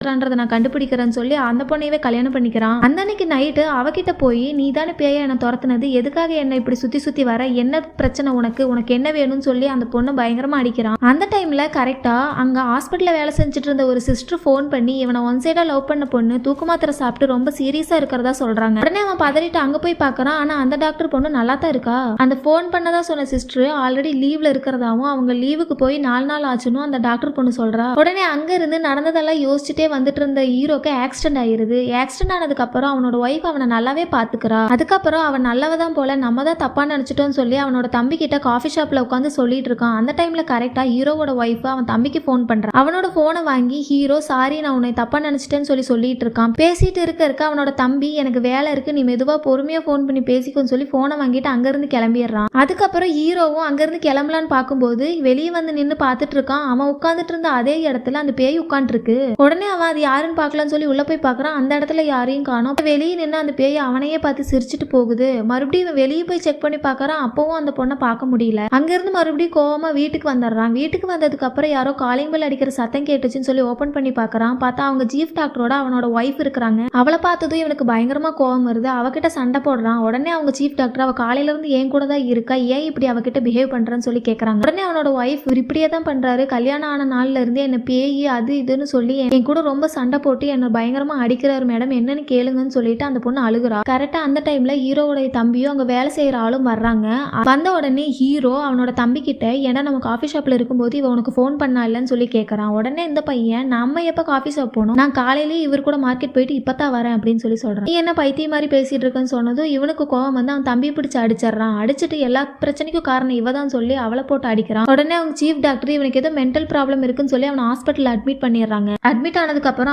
நான் கண்டுபிடிக்கிறேன்னு சொல்லி அந்த பொண்ணையவே கல்யாணம் பண்ணிக்கிறான். அந்த அன்னைக்கு நைட்டு அவகிட்ட போய் நீ தானே பேய என்ன துரத்துனது, எதுக்காக என்ன இப்படி சுத்தி சுத்தி வர, என்ன பிரச்சனை உனக்கு என்ன வேணும்னு சொல்லி அந்த பொண்ணு பயங்கரமா அடிக்கிறான். அந்த டைம்ல கரெக்டா அங்க ஹாஸ்பிட்டல்ல வேலை செஞ்சுட்டு இருந்த ஒரு சிஸ்டர் போன் பண்ணி இவனை ஒன் சைடா லவ் பண்ண பொண்ணு தூக்கு மாத்திரை சாப்பிட்டு ரொம்ப சீரியஸா இருக்கிறதா சொல்றாங்க. உடனே அவன் பதறிட்டு அங்க போய் பாக்குறான். ஆனா அந்த டாக்டர் பொண்ணு நல்லா தான் இருக்கா. அந்த போன் பண்ணதா சொன்ன சிஸ்டர் ஆல்ரெடி லீவ்ல இருக்கிறதாவும் அவங்க லீவுக்கு போய் 4 நாள் ஆச்சுன்னு அந்த டாக்டர் பொண்ணு சொல்றா. உடனே அங்க இருந்து நடந்ததெல்லாம் யோசிச்சுட்டே வந்துட்டு இருந்த ஹீரோக்கு ஆக்சிடென்ட் ஆயிருது. ஆக்சிடென்ட் ஆனதுக்கு அப்புறம் அவனோட ஒய்ஃப் அவனை நல்லாவே பாத்துக்கிறா. அதுக்கப்புறம் அவன் நல்லவதான் போல, நம்ம தான் தப்பா நினைச்சிட்டோம்னு சொல்லி அவனோட தம்பி கிட்ட காஃபி ஷாப்ல உட்காந்து சொல்லிட்டு இருக்கான். அந்த டைம்ல கரெக்டா ஹீரோவோட ஒய்ஃப் அவன் தம்பிக்கு போன் பண்றான். அவனோட போனை வாங்கி ஹீரோ சாரி நான் உன்னை தப்பா நினைச்சிட்டேன்னு சொல்லிட்டு இருக்கான். பேசிட்டு இருக்க அவனோட தம்பி எனக்கு வேலை இருக்கு, நீ மெதுவா பொறுமையா போன் பண்ணி பேசிக்கோன்னு சொல்லி போனை வாங்கிட்டு அங்க இருந்து கிளம்பிடுறான். அதுக்கப்புறம் ஹீரோவும் அங்க இருந்து கிளம்பலான்னு பாக்கும்போது வெளியே வந்து நின்று பாத்துட்டு இருக்கான். அவன் உட்காந்துட்டு இருந்த அதே இடத்துல அந்த பேய் உட்காந்து இருக்கு. உடனே அவன் அது யாருன்னு பாக்கலாம்னு சொல்லி உள்ள போய் பாக்குறான். அந்த இடத்துல யாரையும் காணோம். வெளியே நின்று அந்த பேய் அவனையே பார்த்து சிரிச்சுட்டு போகுது. மறுபடியும் வெளியே போய் செக் பண்ணி பாக்குறான். அப்பவும் அந்த பொண்ணை பார்க்க முடியல. அங்க இருந்து மறுபடியும் கோவமா வீட்டுக்கு வந்துடுறான். வீட்டுக்கு வந்ததுக்கு அப்புறம் யாரோ காலிங் பெல் அடிக்கிற சத்தம் கேட்டுச்சுன்னு சொல்லி ஓபன் பண்ணி பாக்குறான். பார்த்தா அவங்க சீஃப் டாக்டரோட அவனோட ஒய்ஃப் இருக்கிறாங்க. அவளை பார்த்ததும் இவனுக்கு பயங்கரமா கோவம் வருது. அவகிட்ட சண்டை போடுறான். உடனே அவங்க சீஃப் டாக்டர் அவ காலையில இருந்து என் கூட தான் இருக்கா, ஏன் இப்படி அவகிட்ட பிஹேவ் பண்றன்னு சொல்லி கேக்குறாங்க. உடனே அவனோட ஒய்ஃப் இப்படியே தான் பண்றாரு, கல்யாணம் ஆன நாள்ல இருந்து என்ன பேய் அது இதுன்னு சொல்லி என் கூட ரொம்ப சண்டை போட்டு என்ன பயங்கரமா அடிக்கிறாரு மேடம், என்னன்னு கேளுங்கன்னு சொல்லிட்டு அந்த பொண்ணு அழுகுறா. கரெக்டா அந்த டைம்ல ஹீரோவோட தம்பியும் அங்க வேலை செய்யற ஆளும் வர்றாங்க. வந்த உடனே ஹீரோ அவனோட தம்பி கிட்ட ஏன்னா நம்ம காஃபி ஷாப்ல இருக்கும்போது இவ உனக்கு போன் பண்ணா இல்லன்னு சொல்லி கேட்கறான். உடனே இந்த பையன் நம்ம எப்ப காஃபி ஷாப் போனோம், நான் காலையிலேயே இவர் கூட மார்க்கெட் போயிட்டு இப்பதான் வரேன் அப்படின்னு சொல்லி சொல்றான். நீ என்ன பைத்திய மாதிரி பேசிட்டு இருக்கன்னு சொன்னதும் இவனுக்கு கோவம் வந்து அவன் தம்பி பிடிச்சு அடிச்சிடறான். அடிச்சுட்டு எல்லா பிரச்சனைக்கும் காரணம் இவதான் சொல்லி அவளை போட்டு அடிக்கிறான். உடனே அவங்க சீஃப் டாக்டர் இவனுக்கு ஏதோ மென்டல் ப்ராப்ளம் இருக்குன்னு சொல்லி அவனை ஹாஸ்பிட்டல் அட்மிட் பண்ணிடுறாங்க. அட்மிட் ஆனதுக்கு அப்புறம்